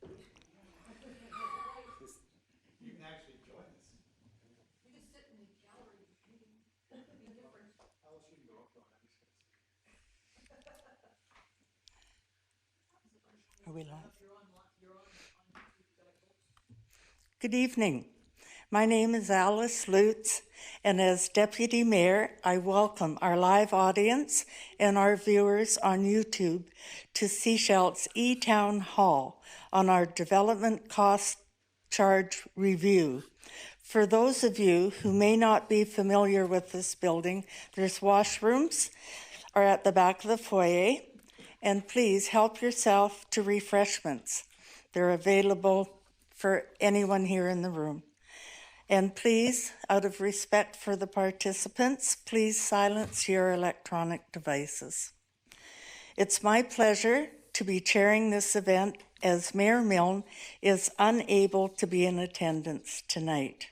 You can actually join us. You can sit in the gallery reading. It'd be different. Alice, you can go up though. Are we live? You're on YouTube, you gotta go. Good evening. My name is Alice Lutz, and as Deputy Mayor, I welcome our live audience and our viewers on YouTube to Sechelt's E-Town Hall on our Development Cost Charge Review. For those of you who may not be familiar with this building, there's washrooms are at the back of the foyer, and please help yourself to refreshments. They're available for anyone here in the room. And please, out of respect for the participants, please silence your electronic devices. It's my pleasure to be chairing this event as Mayor Milne is unable to be in attendance tonight.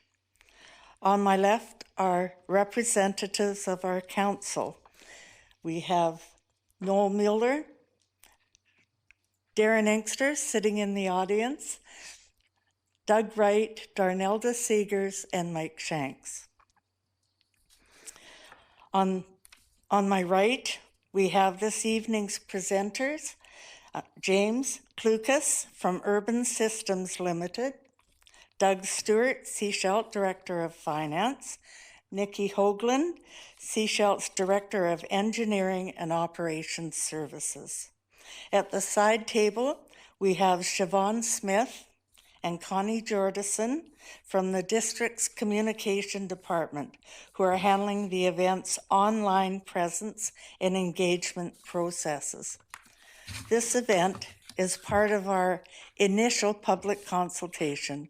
On my left are representatives of our council. We have Noel Mueller, Darren Inkster sitting in the audience, Doug Wright, Darnelda Seegers, and Mike Shanks. On my right, we have this evening's presenters, James Klukas from Urban Systems Limited, Doug Stewart, Sechelt Director of Finance, Nikki Hoagland, Sechelt's Director of Engineering and Operations Services. At the side table, we have Siobhan Smith and Connie Jordison from the district's communication department, who are handling the event's online presence and engagement processes. This event is part of our initial public consultation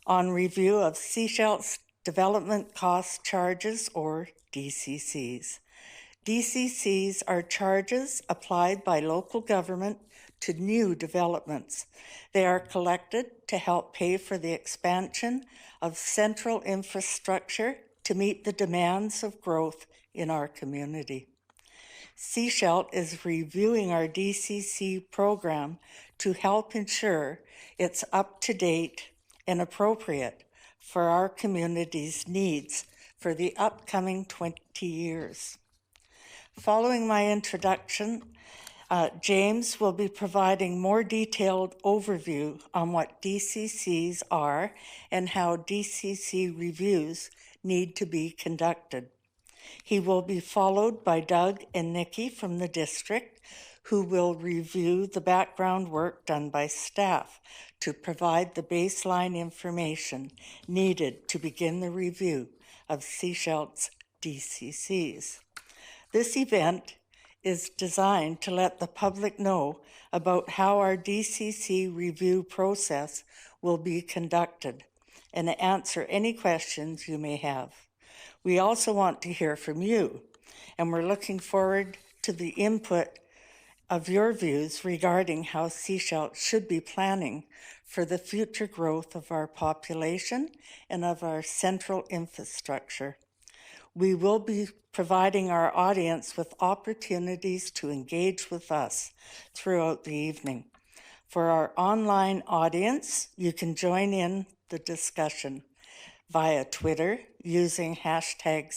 on review of Sechelt's Development Cost Charges, or DCCs. DCCs are charges applied by local government to new developments. They are collected to help pay for the expansion of central infrastructure to meet the demands of growth in our community. Sechelt is reviewing our DCC program to help ensure it's up to date and appropriate for our community's needs for the upcoming 20 years. Following my introduction, James will be providing more detailed overview on what DCCs are and how DCC reviews need to be conducted. He will be followed by Doug and Nikki from the district, who will review the background work done by staff to provide the baseline information needed to begin the review of Sechelt's DCCs. This event is designed to let the public know about how our DCC review process will be conducted and answer any questions you may have. We also want to hear from you, and we're looking forward to the input of your views regarding how Sechelt should be planning for the future growth of our population and of our central infrastructure. We will be providing our audience with opportunities to engage with us throughout the evening. For our online audience, you can join in the discussion via Twitter using hashtag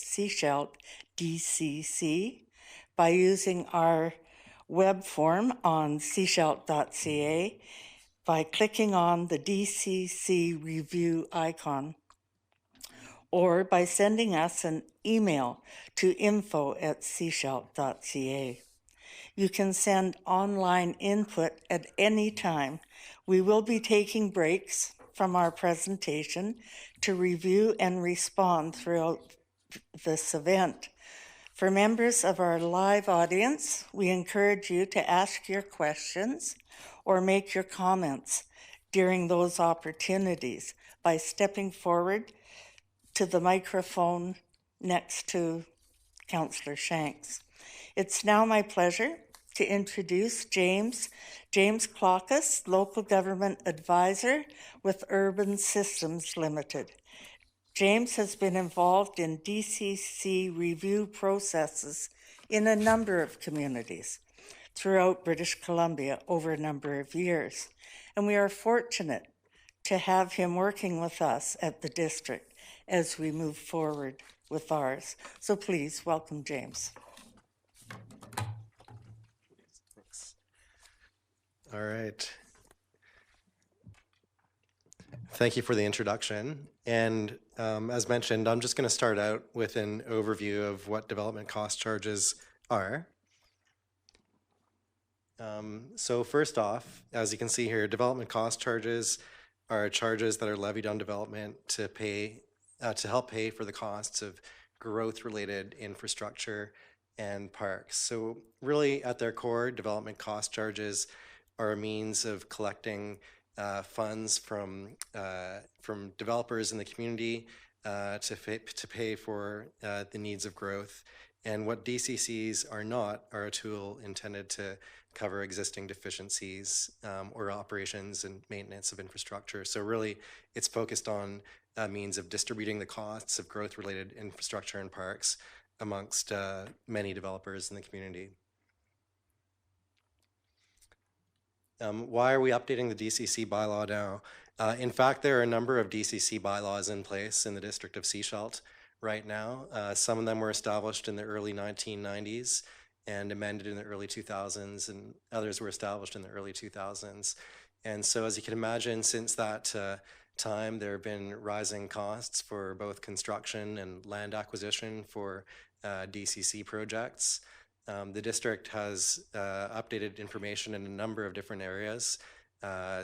SecheltDCC, by using our web form on sechelt.ca, by clicking on the DCC review icon, or by sending us an email to info@sechelt.ca. You can send online input at any time. We will be taking breaks from our presentation to review and respond throughout this event. For members of our live audience, we encourage you to ask your questions or make your comments during those opportunities by stepping forward to the microphone next to Councillor Shanks. It's now my pleasure to introduce James Klukas, Local Government Advisor with Urban Systems Limited. James has been involved in DCC review processes in a number of communities. throughout British Columbia over a number of years. And we are fortunate to have him working with us at the district as we move forward with ours. So please welcome James. Thanks. All right. Thank you for the introduction. And as mentioned, I'm just going to start out with an overview of what development cost charges are. So first off, as you can see here, development cost charges are charges that are levied on development to help pay for the costs of growth-related infrastructure and parks. So really, at their core, development cost charges are a means of collecting funds from developers in the community to pay for the needs of growth. And what DCCs are not are a tool intended to cover existing deficiencies or operations and maintenance of infrastructure. So really, it's focused on a means of distributing the costs of growth-related infrastructure and parks amongst many developers in the community. Why are we updating the DCC bylaw now? In fact, there are a number of DCC bylaws in place in the district of Sechelt right now. Some of them were established in the early 1990s and amended in the early 2000s, and others were established in the early 2000s. And so as you can imagine, since that time, there have been rising costs for both construction and land acquisition for DCC projects. The district has updated information in a number of different areas.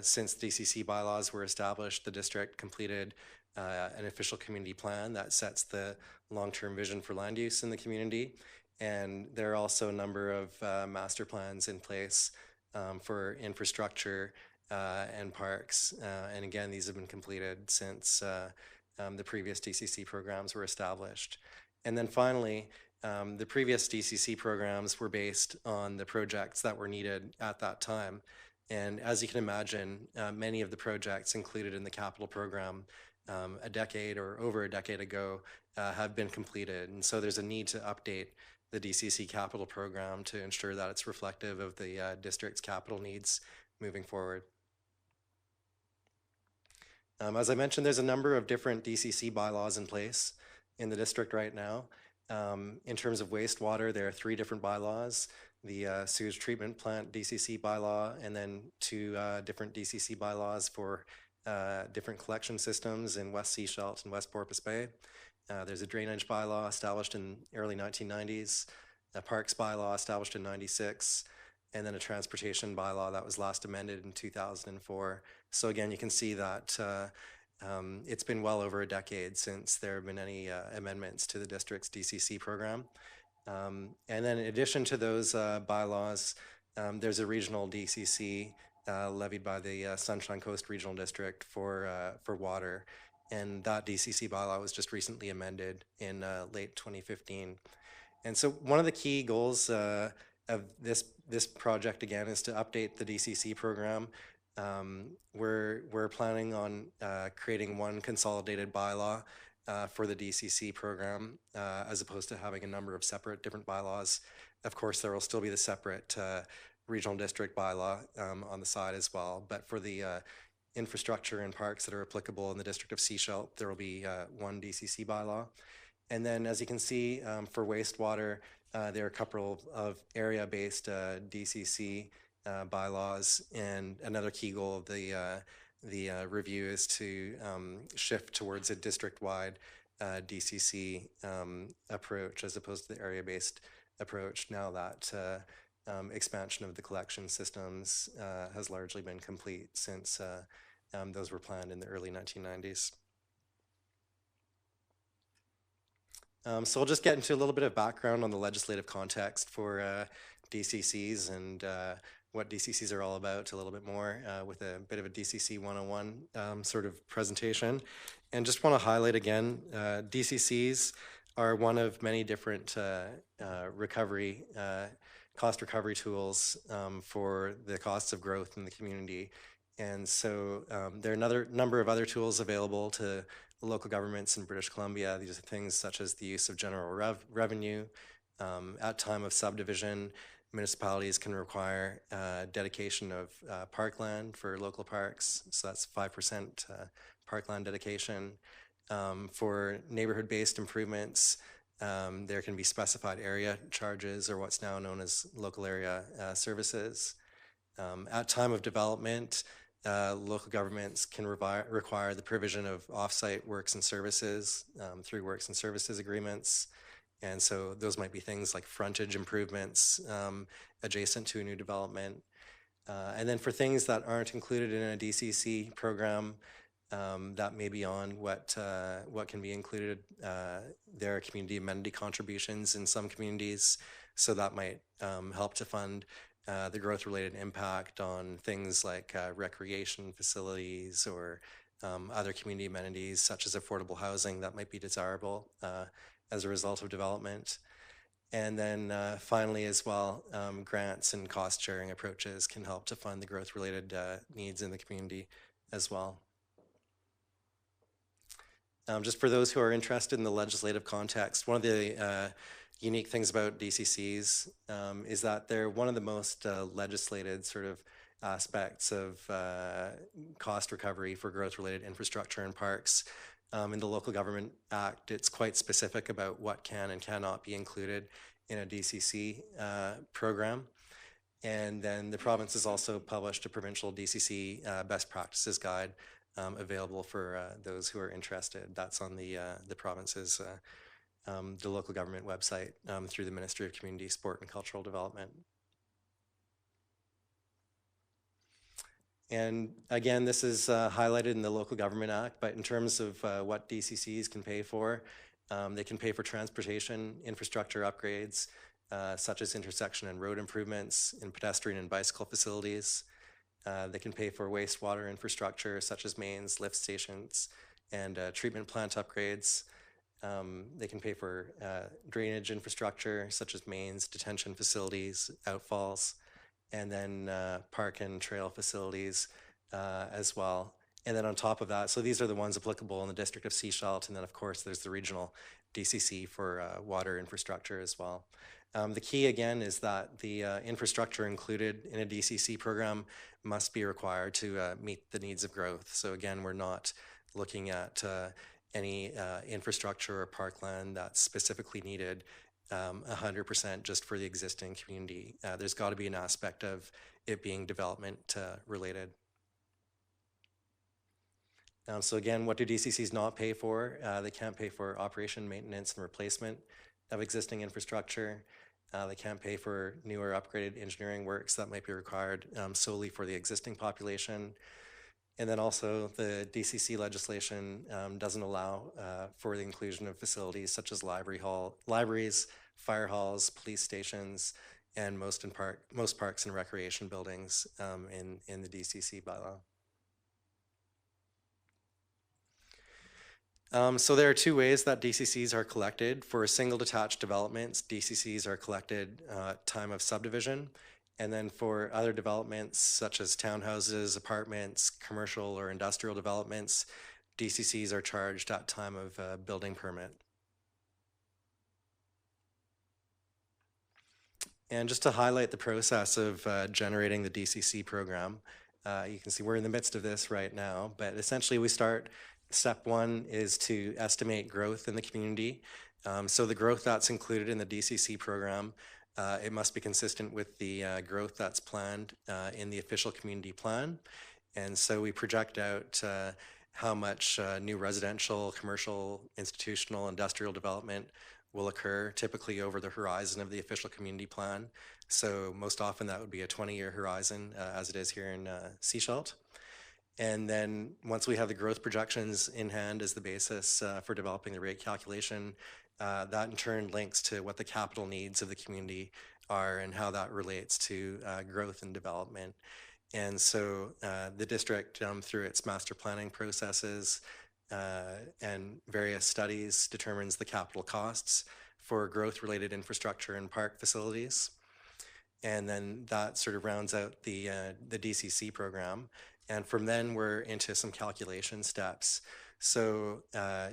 Since DCC bylaws were established, the district completed an official community plan that sets the long-term vision for land use in the community. And there are also a number of master plans in place for infrastructure and parks. And again, these have been completed since the previous DCC programs were established. And then finally, the previous DCC programs were based on the projects that were needed at that time. And as you can imagine, many of the projects included in the capital program a decade or over a decade ago have been completed. And so there's a need to update the DCC capital program to ensure that it's reflective of the district's capital needs moving forward. As I mentioned, there's a number of different DCC bylaws in place in the district right now. In terms of wastewater, there are 3 different bylaws: the sewage treatment plant DCC bylaw, and then 2 different DCC bylaws for different collection systems in West Sechelt and West Porpoise Bay. There's a drainage bylaw established in early 1990s, a parks bylaw established in 96, and then a transportation bylaw that was last amended in 2004. So again, you can see that it's been well over a decade since there have been any amendments to the district's DCC program. And then in addition to those bylaws, there's a regional DCC levied by the Sunshine Coast Regional District for water. And that DCC bylaw was just recently amended in late 2015. And so one of the key goals of this project, again, is to update the DCC program. We're planning on creating one consolidated bylaw for the DCC program, as opposed to having a number of separate different bylaws. Of course, there will still be the separate regional district bylaw on the side as well. But for the infrastructure and parks that are applicable in the district of Sechelt, there will be one DCC bylaw. And then, as you can see, for wastewater, there are a couple of area-based DCC bylaws, and another key goal of the review is to shift towards a district-wide DCC approach as opposed to the area-based approach, now that expansion of the collection systems has largely been complete since those were planned in the early 1990s. So I'll just get into a little bit of background on the legislative context for DCCs and what DCCs are all about a little bit more with a bit of a DCC 101 sort of presentation. And just want to highlight again, DCCs are one of many different cost recovery tools for the costs of growth in the community. And so there are another number of other tools available to local governments in British Columbia. These are things such as the use of general revenue at time of subdivision, municipalities can require dedication of parkland for local parks, so that's 5% parkland dedication. For neighborhood-based improvements, there can be specified area charges, or what's now known as local area services. At time of development, local governments can require the provision of off-site works and services through works and services agreements. And so those might be things like frontage improvements adjacent to a new development. And then for things that aren't included in a DCC program, that may be beyond what can be included. There are community amenity contributions in some communities, so that might help to fund the growth-related impact on things like recreation facilities or other community amenities such as affordable housing that might be desirable as a result of development. And then finally as well, grants and cost-sharing approaches can help to fund the growth-related needs in the community as well. Just for those who are interested in the legislative context, one of the unique things about DCCs is that they're one of the most legislated sort of aspects of cost recovery for growth-related infrastructure and parks. In the Local Government Act, it's quite specific about what can and cannot be included in a DCC program. And then the province has also published a provincial DCC best practices guide available for those who are interested. That's on the province's, the local government website through the Ministry of Community, Sport and Cultural Development. And again, this is highlighted in the Local Government Act, but in terms of what DCCs can pay for, they can pay for transportation infrastructure upgrades, such as intersection and road improvements in pedestrian and bicycle facilities. They can pay for wastewater infrastructure, such as mains, lift stations, and treatment plant upgrades. They can pay for drainage infrastructure, such as mains, detention facilities, outfalls, and then park and trail facilities as well. And then on top of that, so these are the ones applicable in the district of Sechelt, and then of course there's the regional DCC for water infrastructure as well. The key again is that the infrastructure included in a DCC program must be required to meet the needs of growth. So again, we're not looking at any infrastructure or parkland that's specifically needed 100% just for the existing community. There's got to be an aspect of it being development related. So again, what do DCCs not pay for? They can't pay for operation, maintenance, and replacement of existing infrastructure. They can't pay for new or upgraded engineering works that might be required solely for the existing population. And then also the DCC legislation doesn't allow for the inclusion of facilities such as libraries, fire halls, police stations, and most parks and recreation buildings in the DCC bylaw. So there are two ways that DCCs are collected. For single detached developments, DCCs are collected time of subdivision. And then for other developments, such as townhouses, apartments, commercial or industrial developments, DCCs are charged at time of building permit. And just to highlight the process of generating the DCC program, you can see we're in the midst of this right now, but essentially we start. Step one is to estimate growth in the community. So the growth that's included in the DCC program, it must be consistent with the growth that's planned in the official community plan. And so we project out how much new residential, commercial, institutional, industrial development will occur typically over the horizon of the official community plan. So most often that would be a 20-year horizon as it is here in Sechelt. And then once we have the growth projections in hand as the basis for developing the rate calculation, that in turn links to what the capital needs of the community are and how that relates to growth and development. And so the district, through its master planning processes and various studies, determines the capital costs for growth-related infrastructure and park facilities. And then that sort of rounds out the DCC program. And from then we're into some calculation steps. So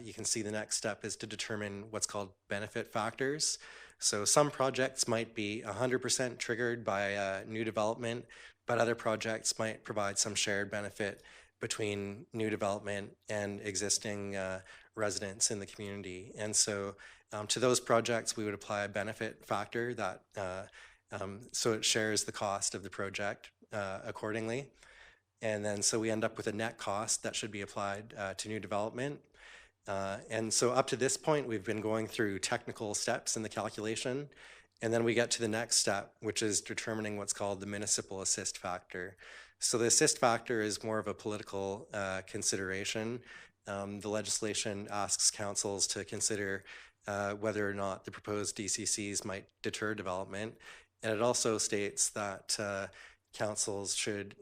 you can see the next step is to determine what's called benefit factors. So some projects might be 100% triggered by new development, but other projects might provide some shared benefit between new development and existing residents in the community. And so to those projects, we would apply a benefit factor that so it shares the cost of the project accordingly. And then so we end up with a net cost that should be applied to new development. And so up to this point, we've been going through technical steps in the calculation. And then we get to the next step, which is determining what's called the municipal assist factor. So the assist factor is more of a political consideration. The legislation asks councils to consider whether or not the proposed DCCs might deter development. And it also states that councils should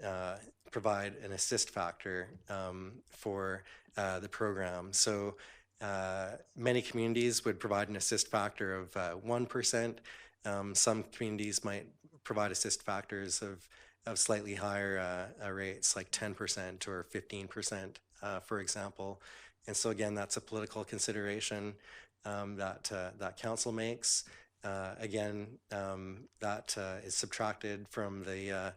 provide an assist factor for the program. So many communities would provide an assist factor of 1%. Some communities might provide assist factors of slightly higher rates, like 10% or 15%, for example. And so again, that's a political consideration that council makes. Again, that is subtracted from the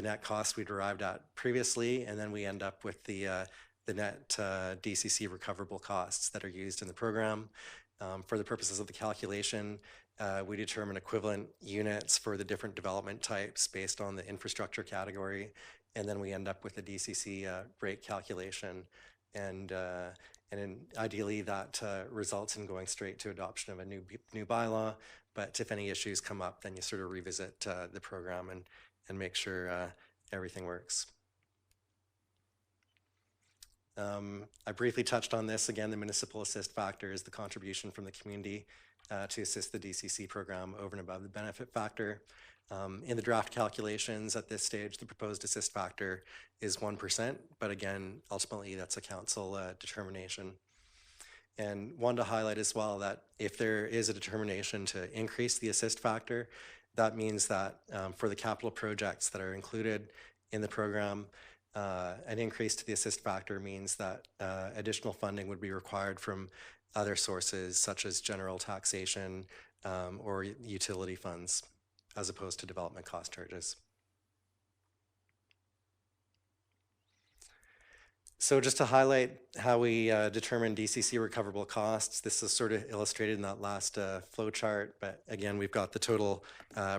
net cost we derived at previously, and then we end up with the net DCC recoverable costs that are used in the program. For the purposes of the calculation, we determine equivalent units for the different development types based on the infrastructure category, and then we end up with a DCC rate calculation. And ideally, that results in going straight to adoption of a new bylaw. But if any issues come up, then you sort of revisit the program and make sure everything works. I briefly touched on this. Again, the municipal assist factor is the contribution from the community to assist the DCC program over and above the benefit factor. In the draft calculations at this stage, the proposed assist factor is 1%, but again, ultimately that's a council determination. And one to highlight as well that if there is a determination to increase the assist factor, that means that for the capital projects that are included in the program, an increase to the assist factor means that additional funding would be required from other sources such as general taxation or utility funds, as opposed to development cost charges. So just to highlight how we determine DCC recoverable costs, this is sort of illustrated in that last flow chart, but again, we've got the total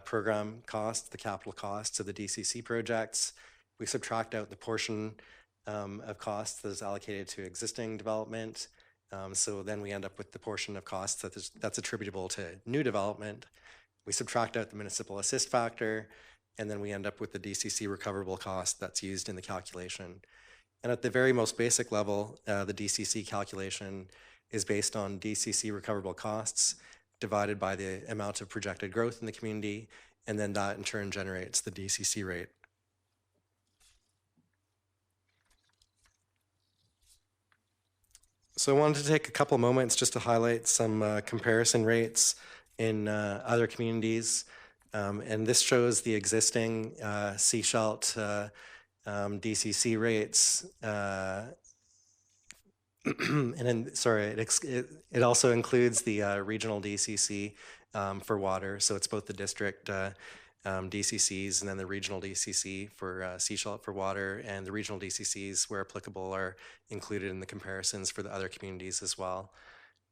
program costs, the capital costs of the DCC projects. We subtract out the portion of costs that is allocated to existing development. So then we end up with the portion of costs that's attributable to new development. We subtract out the municipal assist factor, and then we end up with the DCC recoverable cost that's used in the calculation. And at the very most basic level, the DCC calculation is based on DCC recoverable costs divided by the amount of projected growth in the community, and then that in turn generates the DCC rate. So I wanted to take a couple moments just to highlight some comparison rates in other communities. And this shows the existing Sechelt DCC rates. And then, sorry, it also includes the regional DCC for water. So it's both the district DCCs and then the regional DCC for Sechelt for water, and the regional DCCs, where applicable, are included in the comparisons for the other communities as well.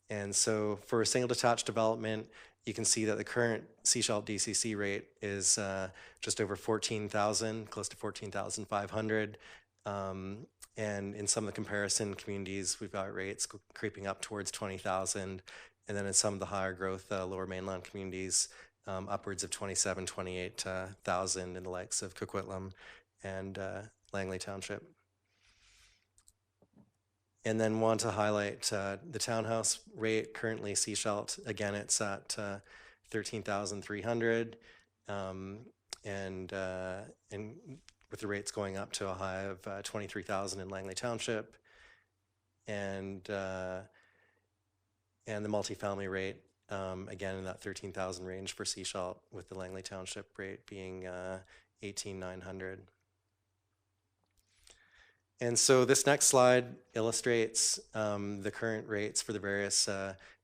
And so for a single detached development, you can see that the current Sechelt DCC rate is just over 14,000, close to 14,500. And in some of the comparison communities, we've got rates creeping up towards 20,000. And then in some of the higher growth lower mainland communities, upwards of 27,000, 28,000 in the likes of Coquitlam and Langley Township. And then want to highlight the townhouse rate. Currently Sechelt, again, it's at 13,300, and with the rates going up to a high of 23,000 in Langley Township, and the multifamily rate, again in that 13,000 range for Sechelt, with the Langley Township rate being 18,900. And so this next slide illustrates the current rates for the various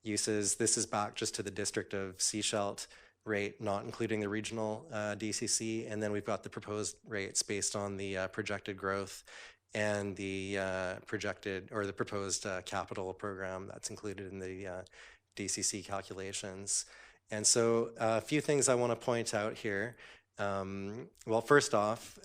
uses. This is back just to the district of Sechelt rate, not including the regional DCC. And then we've got the proposed rates based on the projected growth and the projected or the proposed capital program that's included in the DCC calculations. And so a few things I want to point out here. Well, first off,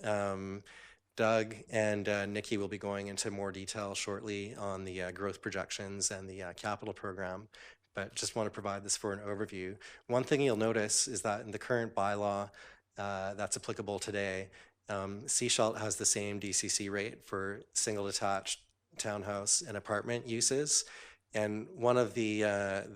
Doug and Nikki will be going into more detail shortly on the growth projections and the capital program, but just want to provide this for an overview. One thing you'll notice is that in the current bylaw that's applicable today, Sechelt has the same DCC rate for single detached townhouse and apartment uses. And one of the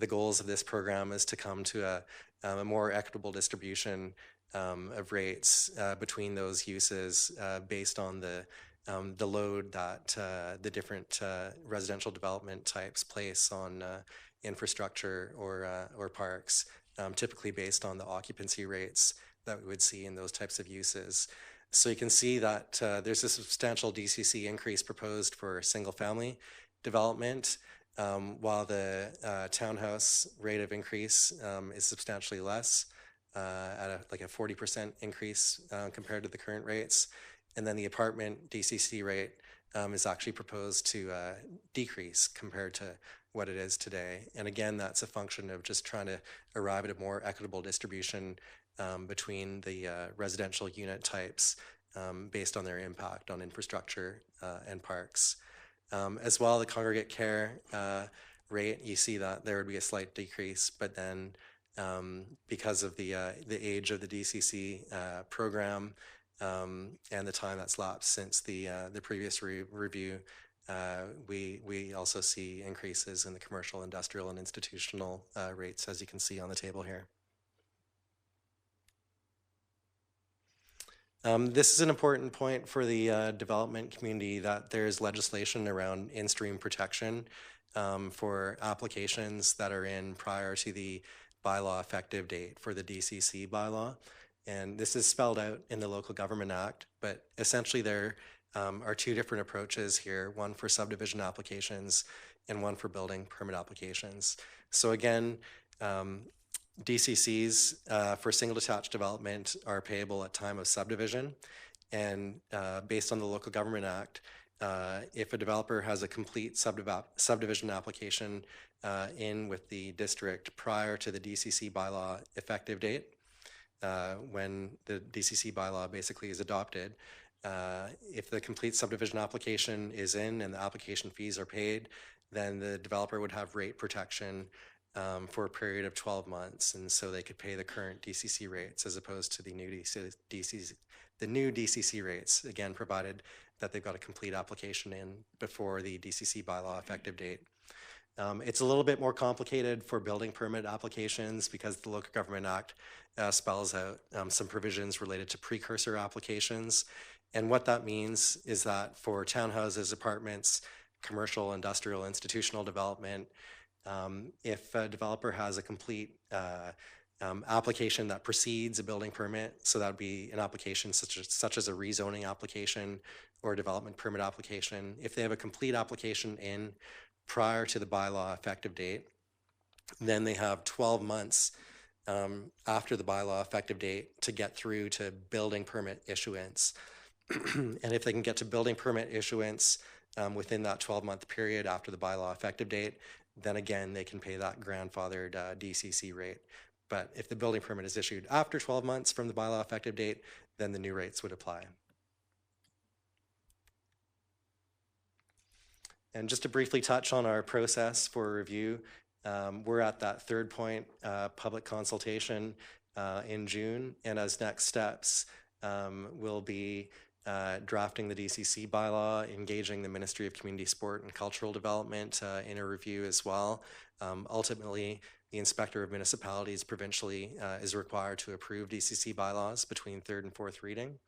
goals of this program is to come to a more equitable distribution of rates between those uses based on the load that the different residential development types place on infrastructure or parks, typically based on the occupancy rates that we would see in those types of uses. So you can see that there's a substantial DCC increase proposed for single-family development, while the townhouse rate of increase is substantially less, at like a 40% increase compared to the current rates. And then the apartment DCC rate is actually proposed to decrease compared to what it is today. And again, that's a function of just trying to arrive at a more equitable distribution between the residential unit types based on their impact on infrastructure and parks. As well, the congregate care rate, you see that there would be a slight decrease, but then because of the age of the DCC program and the time that's lapsed since the previous review, we also see increases in the commercial, industrial, and institutional rates, as you can see on the table here. This is an important point for the development community, that there's legislation around in-stream protection for applications that are in prior to the bylaw effective date for the DCC bylaw. And this is spelled out in the Local Government Act, but essentially there are two different approaches here, one for subdivision applications and one for building permit applications. So again, DCCs for single detached development are payable at time of subdivision, and based on the Local Government Act, if a developer has a complete subdivision application in with the district prior to the DCC bylaw effective date, when the DCC bylaw basically is adopted, if the complete subdivision application is in and the application fees are paid, then the developer would have rate protection for a period of 12 months. And so they could pay the current DCC rates as opposed to the new DCC rates, again, provided that they've got a complete application in before the DCC bylaw effective date. It's a little bit more complicated for building permit applications because the Local Government Act spells out some provisions related to precursor applications. And what that means is that for townhouses, apartments, commercial, industrial, institutional development, if a developer has a complete application that precedes a building permit, so that would be an application such as a rezoning application or a development permit application. If they have a complete application in prior to the bylaw effective date, then they have 12 months after the bylaw effective date to get through to building permit issuance. And if they can get to building permit issuance within that 12-month period after the bylaw effective date, then again, they can pay that grandfathered DCC rate. But if the building permit is issued after 12 months from the bylaw effective date, then the new rates would apply. And just to briefly touch on our process for review, we're at that third point, public consultation in June. And as next steps, we'll be drafting the DCC bylaw, engaging the Ministry of Community, Sport and Cultural Development in a review as well. Ultimately, the Inspector of Municipalities provincially is required to approve DCC bylaws between third and fourth reading.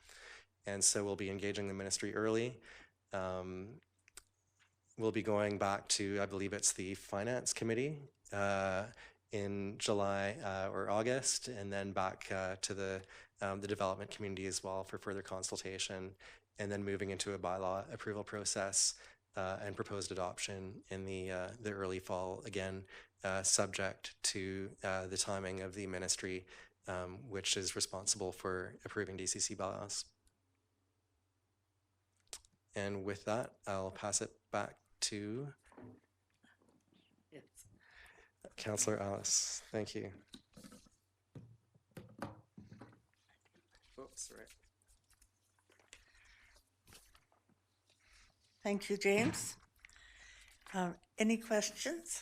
And so we'll be engaging the ministry early. We'll be going back to, I believe it's the Finance Committee in July or August, and then back to the development community as well for further consultation. and then moving into a bylaw approval process and proposed adoption in the early fall, again, subject to the timing of the ministry, which is responsible for approving DCC bylaws. And with that, I'll pass it back to Councillor Alice. Thank you. Oops, right. Thank you, James. Any questions?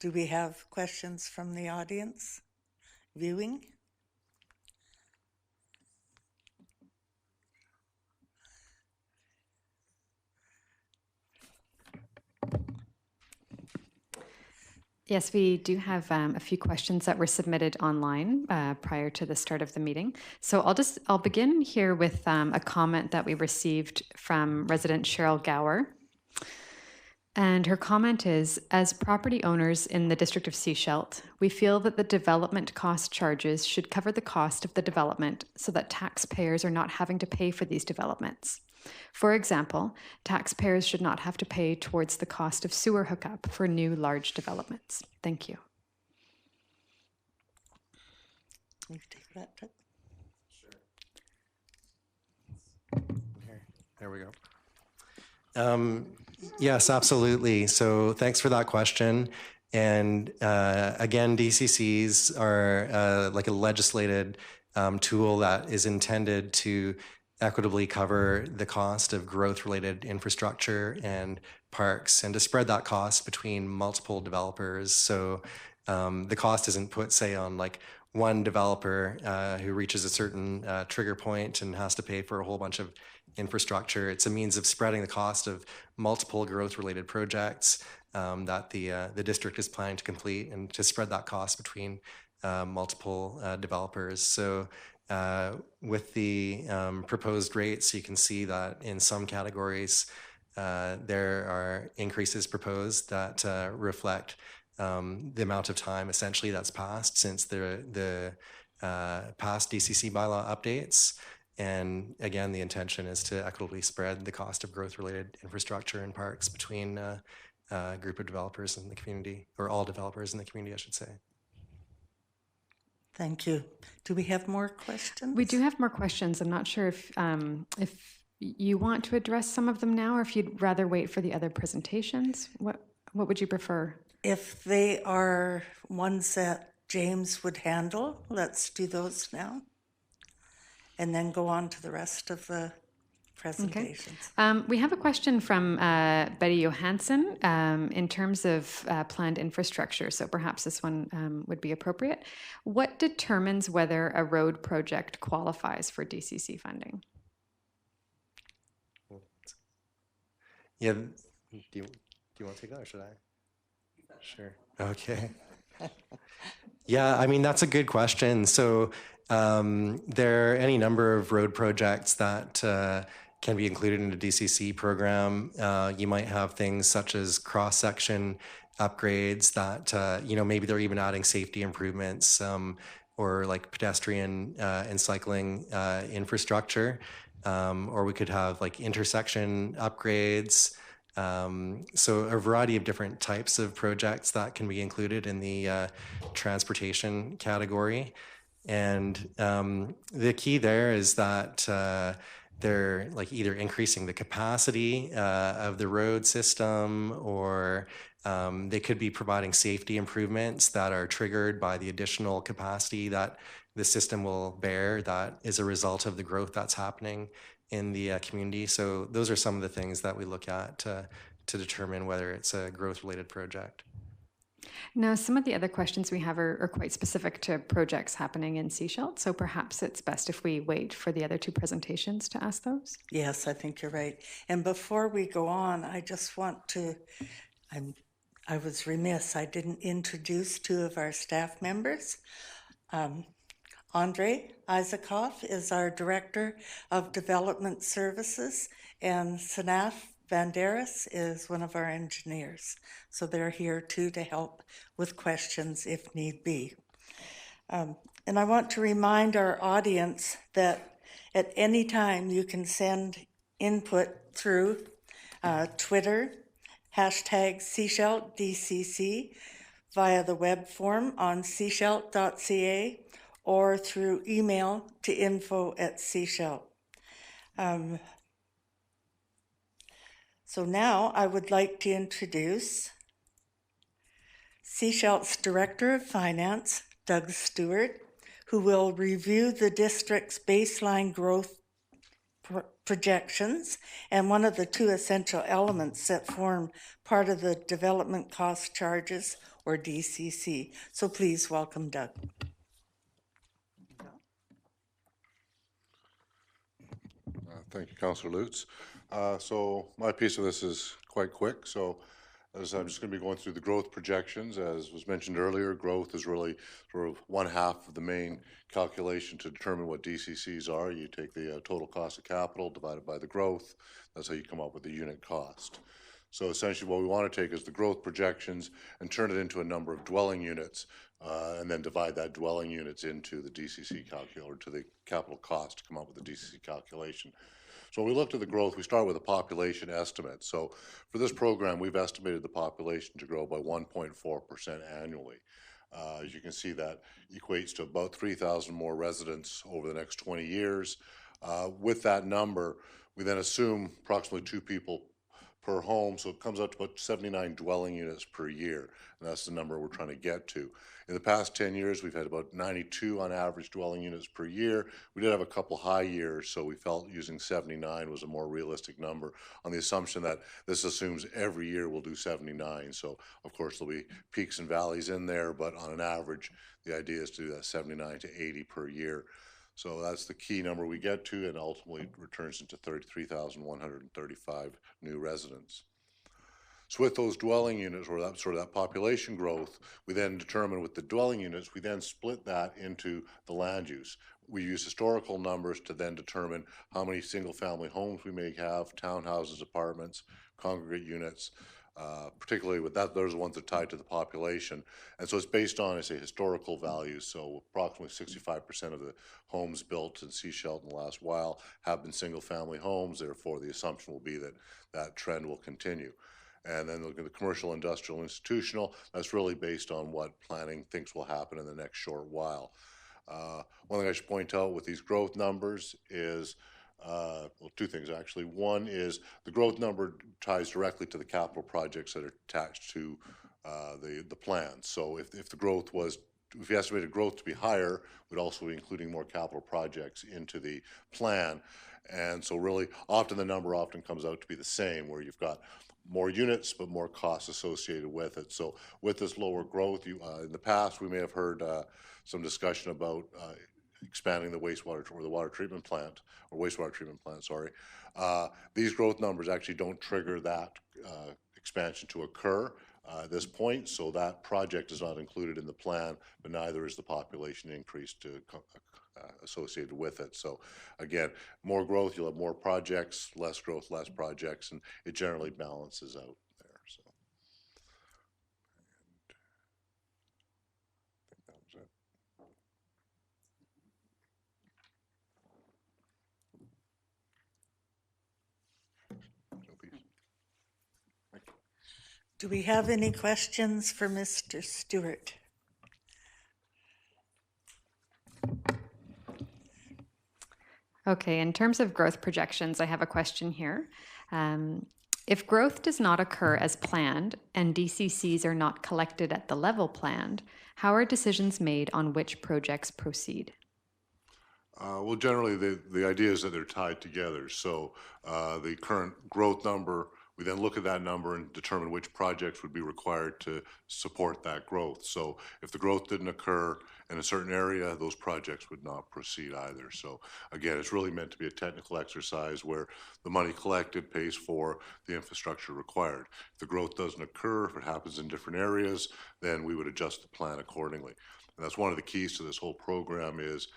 Do we have questions from the audience viewing? Yes, we do have a few questions that were submitted online prior to the start of the meeting. So I'll begin here with a comment that we received from resident Cheryl Gower. And her comment is, as property owners in the district of Sechelt, we feel that the development cost charges should cover the cost of the development so that taxpayers are not having to pay for these developments. For example, taxpayers should not have to pay towards the cost of sewer hookup for new large developments. Thank you. Can you take that? Here, there we go. Yes, absolutely. So thanks for that question. And again, DCCs are like a legislated tool that is intended to equitably cover the cost of growth-related infrastructure and parks, and to spread that cost between multiple developers. So the cost isn't put, say, on like one developer who reaches a certain trigger point and has to pay for a whole bunch of infrastructure. It's a means of spreading the cost of multiple growth-related projects that the district is planning to complete, and to spread that cost between multiple developers. So with the proposed rates, you can see that in some categories there are increases proposed that reflect the amount of time essentially that's passed since the past DCC bylaw updates. And again, the intention is to equitably spread the cost of growth-related infrastructure and parks between a group of developers in the community, or all developers in the community, I should say. Thank you. Do we have more questions? We do have more questions. I'm not sure if you want to address some of them now, or if you'd rather wait for the other presentations. What would you prefer? If they are ones that James would handle, let's do those now. And then go on to the rest of the presentations. Okay. We have a question from Betty Johansson in terms of planned infrastructure, so perhaps this one would be appropriate. What determines whether a road project qualifies for DCC funding? Yeah, do you want to take that, or should I? Sure. Okay. Yeah, I mean, that's a good question. So there are any number of road projects that can be included in a DCC program. You might have things such as cross-section upgrades that, maybe they're even adding safety improvements or like pedestrian and cycling infrastructure. Or we could have like intersection upgrades. So a variety of different types of projects that can be included in the transportation category. And the key there is that they're like either increasing the capacity of the road system, or they could be providing safety improvements that are triggered by the additional capacity that the system will bear that is a result of the growth that's happening in the community. So those are some of the things that we look at to determine whether it's a growth-related project. Now, some of the other questions we have are quite specific to projects happening in Sechelt, so perhaps it's best if we wait for the other two presentations to ask those. Yes, I think you're right. And before we go on, I just want to, I was remiss, I didn't introduce two of our staff members. Andre Isaacoff is our Director of Development Services, and Sanath Vanderis is one of our engineers, so they're here too to help with questions if need be. And I want to remind our audience that at any time you can send input through Twitter, hashtag Sechelt DCC, via the web form on sechelt.ca or through email to info@Sechelt. So now I would like to introduce Sechelt's Director of Finance, Doug Stewart, who will review the district's baseline growth projections and one of the two essential elements that form part of the development cost charges, or DCC. So please welcome Doug. Thank you, Councillor Lutz. So my piece of this is quite quick. So as I'm just going to be going through the growth projections, as was mentioned earlier, growth is really sort of one half of the main calculation to determine what DCCs are. You take the total cost of capital divided by the growth. That's how you come up with the unit cost. So essentially what we want to take is the growth projections and turn it into a number of dwelling units and then divide that dwelling units into the DCC calculator, to the capital cost to come up with the DCC calculation. So when we looked at the growth, we start with a population estimate. So for this program, we've estimated the population to grow by 1.4% annually. As you can see, that equates to about 3,000 more residents over the next 20 years. With that number, we then assume approximately 2 people per home, so it comes out to about 79 dwelling units per year, and that's the number we're trying to get to. In the past 10 years, we've had about 92 on average dwelling units per year. We did have a couple high years, so we felt using 79 was a more realistic number, on the assumption that this assumes every year we'll do 79. So of course there'll be peaks and valleys in there, but on an average, the idea is to do that 79 to 80 per year. So that's the key number we get to, and ultimately returns into 33,135 new residents. So with those dwelling units, or that sort of that population growth, we then determine with the dwelling units, we then split that into the land use. We use historical numbers to then determine how many single-family homes we may have, townhouses, apartments, congregate units. Particularly with that, those are the ones that are tied to the population. And so it's based on, I say, historical values. So approximately 65% of the homes built in Sechelt in the last while have been single-family homes. Therefore, the assumption will be that that trend will continue. And then look at the commercial, industrial, institutional. That's really based on what planning thinks will happen in the next short while. One thing I should point out with these growth numbers is, well, 2 things actually. One is the growth number ties directly to the capital projects that are attached to the plan. So if the growth was, if you estimated growth to be higher, we'd also be including more capital projects into the plan. And so really often the number often comes out to be the same, where you've got more units but more costs associated with it. So with this lower growth, in the past we may have heard some discussion about expanding the wastewater or the water treatment plant, or wastewater treatment plant, sorry. These growth numbers actually don't trigger that expansion to occur at this point, so that project is not included in the plan, but neither is the population increase associated with it. So again, more growth, you'll have more projects; less growth, less projects, and it generally balances out there. So I think that was it. Do we have any questions for Mr. Stewart? Okay, in terms of growth projections, I have a question here. If growth does not occur as planned and DCCs are not collected at the level planned, how are decisions made on which projects proceed? Well, generally, the idea is that they're tied together. So the current growth number, we then look at that number and determine which projects would be required to support that growth. So if the growth didn't occur in a certain area, those projects would not proceed either. So again, it's really meant to be a technical exercise where the money collected pays for the infrastructure required. If the growth doesn't occur, if it happens in different areas, then we would adjust the plan accordingly. And that's one of the keys to this whole program is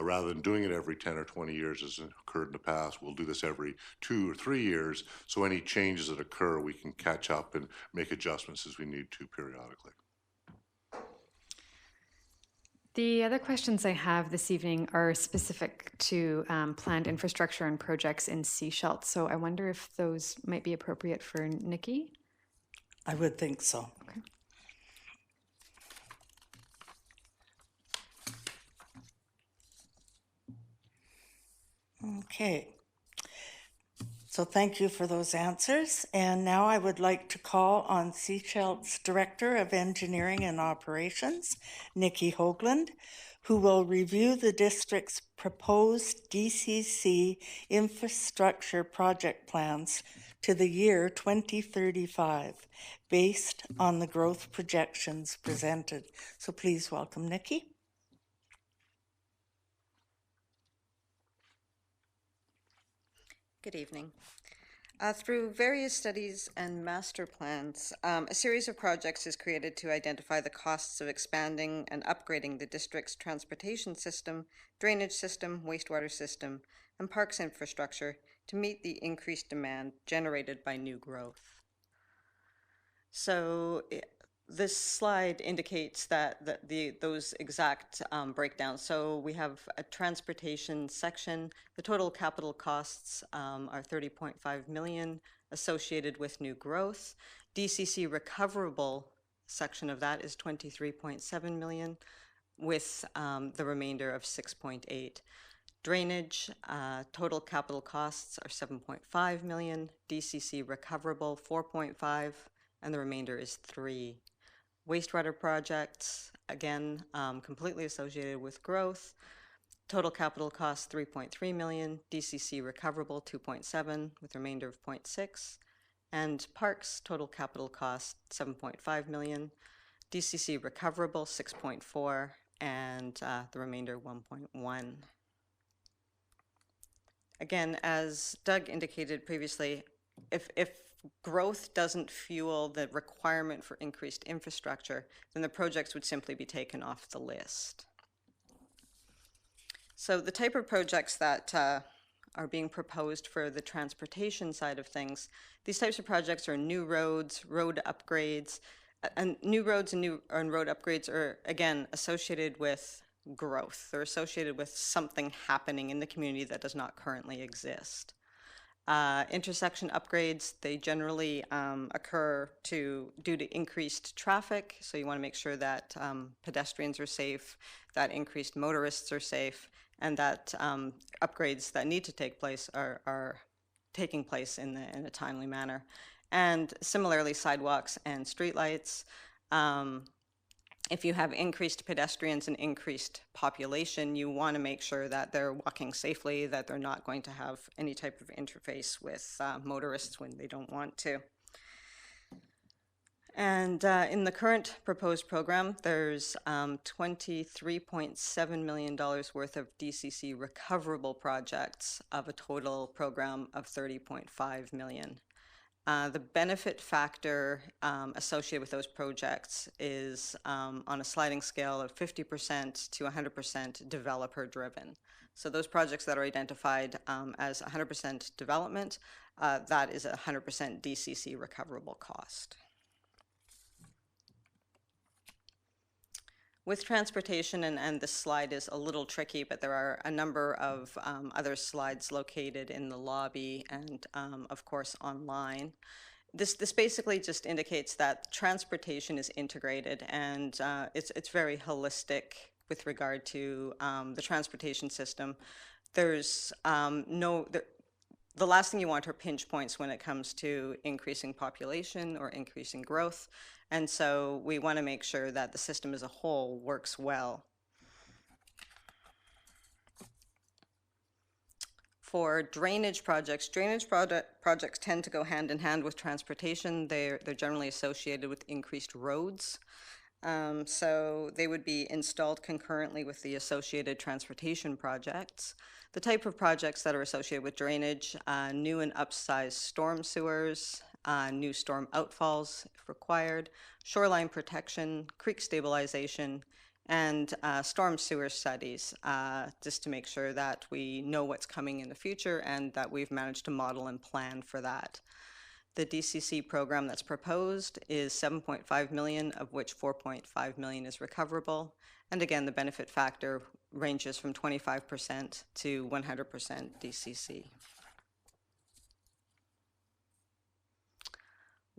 Rather than doing it every 10 or 20 years as occurred in the past, we'll do this every 2 or 3 years. So any changes that occur, we can catch up and make adjustments as we need to periodically. The other questions I have this evening are specific to planned infrastructure and projects in Sechelt. So I wonder if those might be appropriate for Nikki. I would think so. Okay. Okay. So thank you for those answers. And now I would like to call on Sechelt's Director of Engineering and Operations, Nikki Hoagland, who will review the district's proposed DCC infrastructure project plans to the year 2035, based on the growth projections presented. So please welcome Nikki. Good evening. Through various studies and master plans, a series of projects is created to identify the costs of expanding and upgrading the district's transportation system, drainage system, wastewater system, and parks infrastructure to meet the increased demand generated by new growth. So this slide indicates that those exact breakdowns. So we have a transportation section. The total capital costs are $30.5 million associated with new growth. DCC recoverable section of that is $23.7 million, with the remainder of $6.8. Drainage, total capital costs are $7.5 million. DCC recoverable $4.5, and the remainder is $3. Wastewater projects, again, completely associated with growth. Total capital costs $3.3 million, DCC recoverable $2.7 with a remainder of $0.6. And parks, total capital cost $7.5 million, DCC recoverable $6.4, and the remainder $1.1. Again, as Doug indicated previously, if growth doesn't fuel the requirement for increased infrastructure, then the projects would simply be taken off the list. So the type of projects that are being proposed for the transportation side of things, these types of projects are new roads, road upgrades, and new roads and road upgrades are, again, associated with growth. They're associated with something happening in the community that does not currently exist. Intersection upgrades, they generally occur due to increased traffic, so you want to make sure that pedestrians are safe, that increased motorists are safe, and that upgrades that need to take place are taking place in a timely manner. And similarly, sidewalks and streetlights. If you have increased pedestrians and increased population, you want to make sure that they're walking safely, that they're not going to have any type of interface with motorists when they don't want to. And in the current proposed program, there's $23.7 million worth of DCC recoverable projects of a total program of $30.5 million. The benefit factor associated with those projects is on a sliding scale of 50% to 100% developer driven. So those projects that are identified as 100% development, that is a 100% DCC recoverable cost. With transportation, and this slide is a little tricky, but there are a number of other slides located in the lobby and, of course, online. This basically just indicates that transportation is integrated, and it's very holistic with regard to the transportation system. There's the last thing you want are pinch points when it comes to increasing population or increasing growth. And so we want to make sure that the system as a whole works well. For drainage projects tend to go hand in hand with transportation. They're generally associated with increased roads. So they would be installed concurrently with the associated transportation projects. The type of projects that are associated with drainage, new and upsized storm sewers, new storm outfalls if required, shoreline protection, creek stabilization, and storm sewer studies, just to make sure that we know what's coming in the future and that we've managed to model and plan for that. The DCC program that's proposed is 7.5 million, of which 4.5 million is recoverable. And again, the benefit factor ranges from 25% to 100% DCC.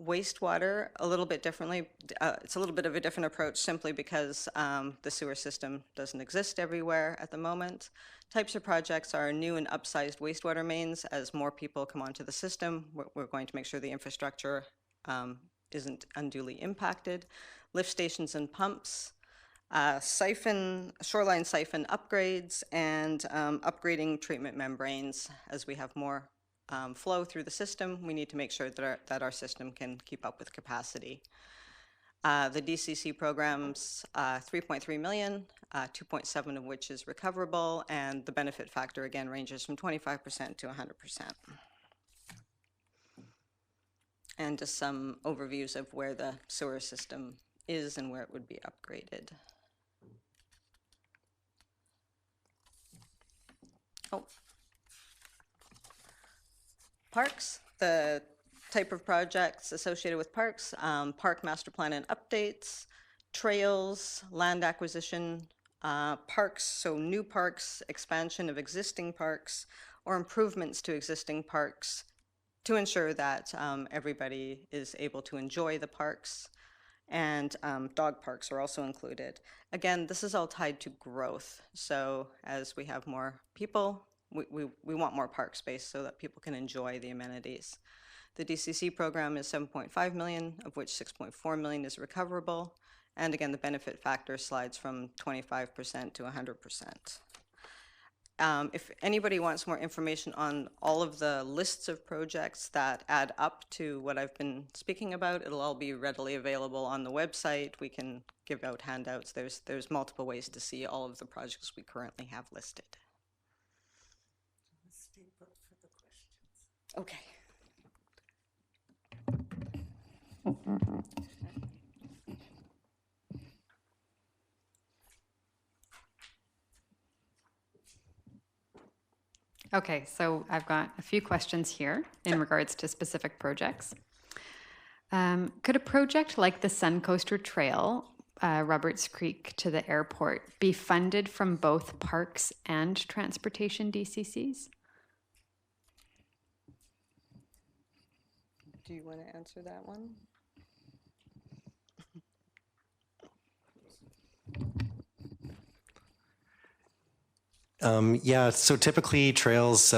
Wastewater, a little bit differently. It's a little bit of a different approach simply because the sewer system doesn't exist everywhere at the moment. Types of projects are new and upsized wastewater mains. As more people come onto the system, we're going to make sure the infrastructure isn't unduly impacted. Lift stations and pumps, shoreline siphon upgrades, and upgrading treatment membranes. As we have more flow through the system, we need to make sure that our system can keep up with capacity. The DCC program's 3.3 million, 2.7 of which is recoverable, and the benefit factor again ranges from 25% to 100%. And just some overviews of where the sewer system is and where it would be upgraded. Oh. Parks, the type of projects associated with parks, park master plan and updates, trails, land acquisition, parks, so new parks, expansion of existing parks, or improvements to existing parks to ensure that everybody is able to enjoy the parks. And dog parks are also included. Again, this is all tied to growth. So as we have more people, we want more park space so that people can enjoy the amenities. The DCC program is 7.5 million, of which 6.4 million is recoverable. And again, the benefit factor slides from 25% to 100%. If anybody wants more information on all of the lists of projects that add up to what I've been speaking about, it'll all be readily available on the website. We can give out handouts. There's multiple ways to see all of the projects we currently have listed. Stay put for the questions. Okay. Okay, so I've got a few questions here in regards to specific projects. Could a project like the Suncoaster Trail, Roberts Creek to the airport, be funded from both parks and transportation DCCs? Do you want to answer that one? Yeah, so typically trails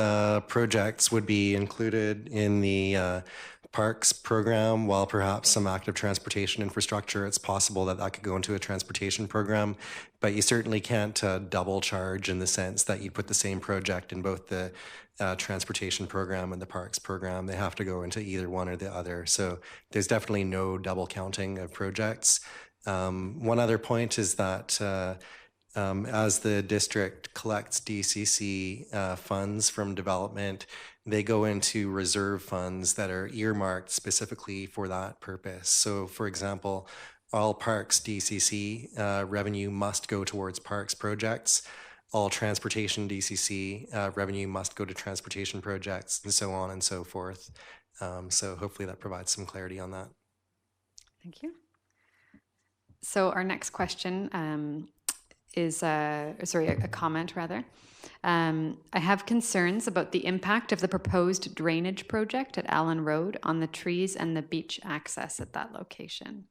projects would be included in the parks program, while perhaps some active transportation infrastructure, it's possible that that could go into a transportation program, but you certainly can't double charge in the sense that you put the same project in both the transportation program and the parks program. They have to go into either one or the other. So there's definitely no double counting of projects. One other point is that as the district collects DCC funds from development, they go into reserve funds that are earmarked specifically for that purpose. So, for example, all parks DCC revenue must go towards parks projects. All transportation DCC revenue must go to transportation projects, and so on and so forth. So hopefully that provides some clarity on that. Thank you. So our next question is a comment rather. I have concerns about the impact of the proposed drainage project at Allen Road on the trees and the beach access at that location.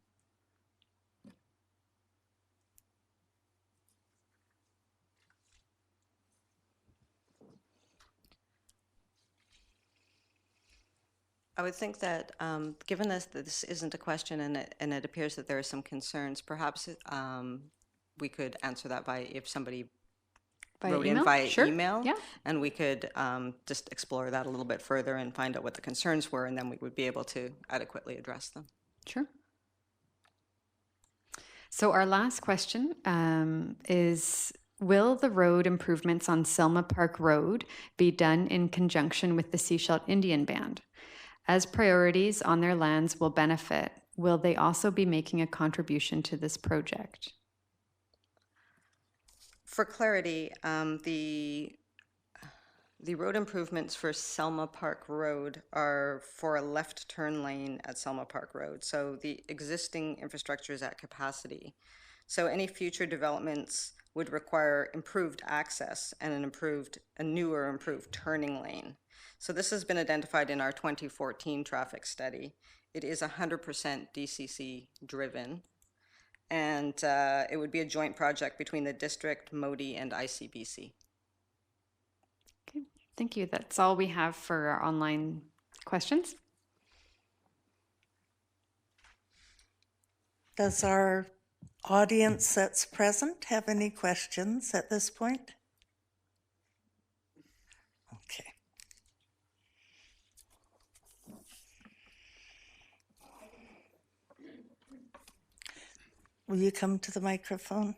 I would think that given this isn't a question and it appears that there are some concerns, perhaps we could answer that by if somebody wrote in via email, yeah. And we could just explore that a little bit further and find out what the concerns were, and then we would be able to adequately address them. Sure. So our last question is, will the road improvements on Selma Park Road be done in conjunction with the Sechelt Indian Band? As priorities on their lands will benefit, will they also be making a contribution to this project? For clarity, the road improvements for Selma Park Road are for a left turn lane at Selma Park Road. So the existing infrastructure is at capacity. So any future developments would require improved access and a newer improved turning lane. So this has been identified in our 2014 traffic study. It is 100% DCC driven. And it would be a joint project between the district, MODI, and ICBC. Okay, thank you. That's all we have for our online questions. Does our audience that's present have any questions at this point? Okay. Will you come to the microphone?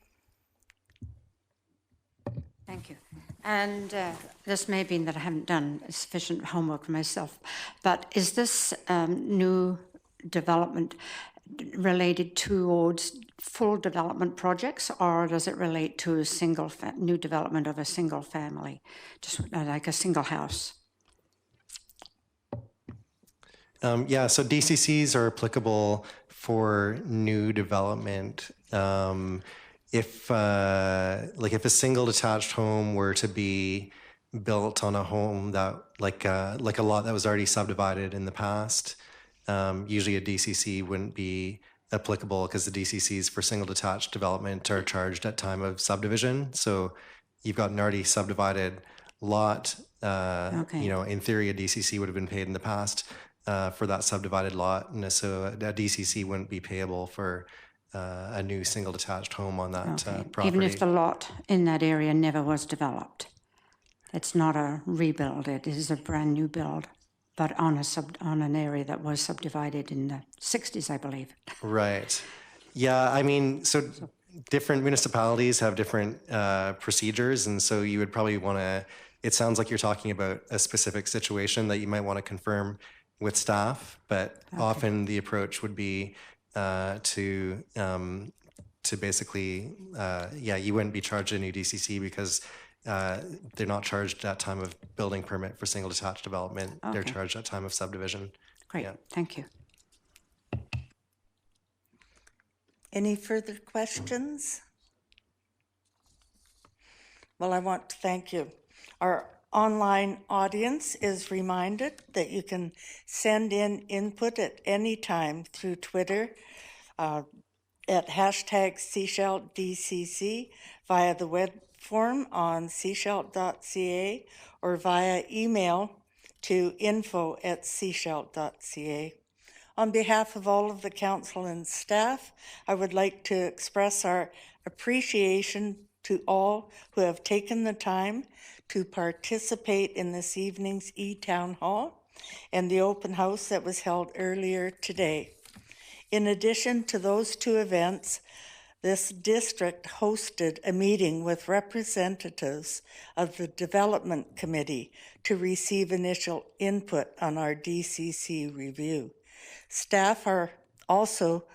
Thank you. And this may be that I haven't done sufficient homework myself, but is this new development related towards full development projects, or does it relate to a new development of a single family, just like a single house? Yeah, so DCCs are applicable for new development. If a single detached home were to be built on a home that like a lot that was already subdivided in the past, usually a DCC wouldn't be applicable because the DCCs for single detached development are charged at time of subdivision. So you've got an already subdivided lot. Okay. You know, in theory, a DCC would have been paid in the past for that subdivided lot, and so a DCC wouldn't be payable for a new single detached home on that property. Even if the lot in that area never was developed, it's not a rebuild; it is a brand new build, but on an area that was subdivided in the 60s, I believe. Right. Yeah, I mean, so different municipalities have different procedures, and so you would probably want to. It sounds like you're talking about a specific situation that you might want to confirm with staff, but often the approach would be to basically, you wouldn't be charged a new DCC because they're not charged at time of building permit for single detached development. They're charged at time of subdivision. Great, Yeah. thank you. Any further questions? Well, I want to thank you. Our online audience is reminded that you can send in input at any time through Twitter at hashtag SecheltDCC, via the web form on sechelt.ca, or via email to info@sechelt.ca. On behalf of all of the council and staff, I would like to express our appreciation to all who have taken the time to participate in this evening's e-town hall and the open house that was held earlier today. In addition to those two events, this district hosted a meeting with representatives of the Development Committee to receive initial input on our DCC review. Staff are also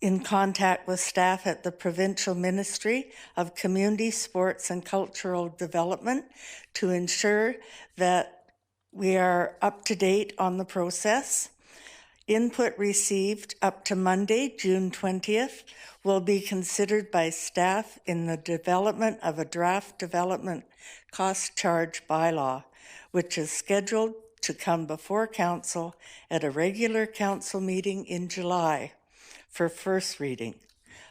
in contact with staff at the Provincial Ministry of Community, Sports and Cultural Development to ensure that we are up to date on the process. Input received up to Monday, June 20th, will be considered by staff in the development of a draft development cost charge bylaw, which is scheduled to come before council at a regular council meeting in July for first reading.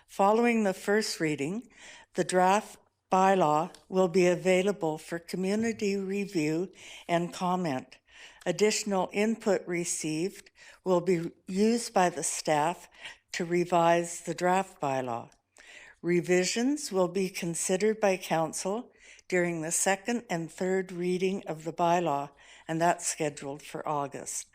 Following the first reading, the draft bylaw will be available for community review and comment. Additional input received will be used by the staff to revise the draft bylaw. Revisions will be considered by council during the second and third reading of the bylaw, and that's scheduled for August.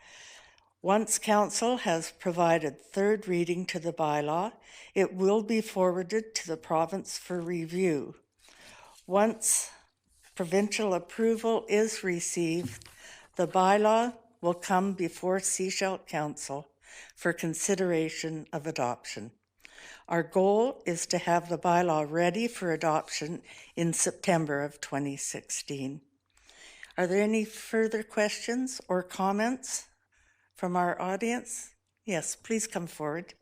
Once council has provided third reading to the bylaw, it will be forwarded to the province for review. Once provincial approval is received, the bylaw will come before Sechelt Council for consideration of adoption. Our goal is to have the bylaw ready for adoption in September of 2016. Are there any further questions or comments from our audience? Yes, please come forward.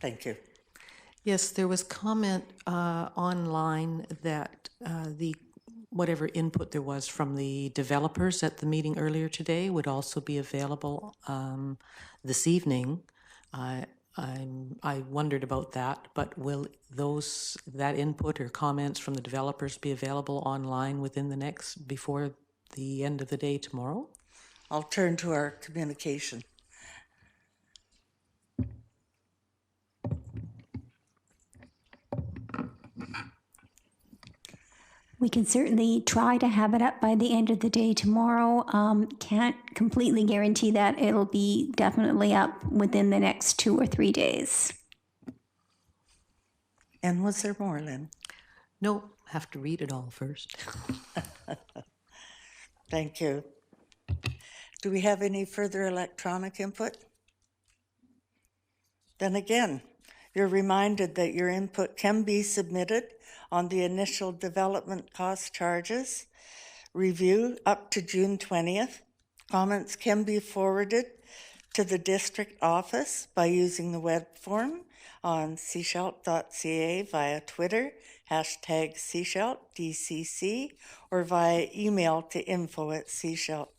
Thank you. Yes, there was comment online that the whatever input there was from the developers at the meeting earlier today would also be available this evening. I wondered about that, but will that input or comments from the developers be available online before the end of the day tomorrow? I'll turn to our communication. We can certainly try to have it up by the end of the day tomorrow. Can't completely guarantee that it'll be definitely up within the next 2 or 3 days. And was there more, Lynn? No, have to read it all first. Thank you. Do we have any further electronic input? Then again, you're reminded that your input can be submitted on the initial development cost charges review up to June 20th. Comments can be forwarded to the district office by using the web form on sechelt.ca via Twitter, #SecheltDCC, or via email to info@Sechelt.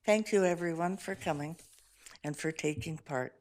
Thank you everyone for coming and for taking part.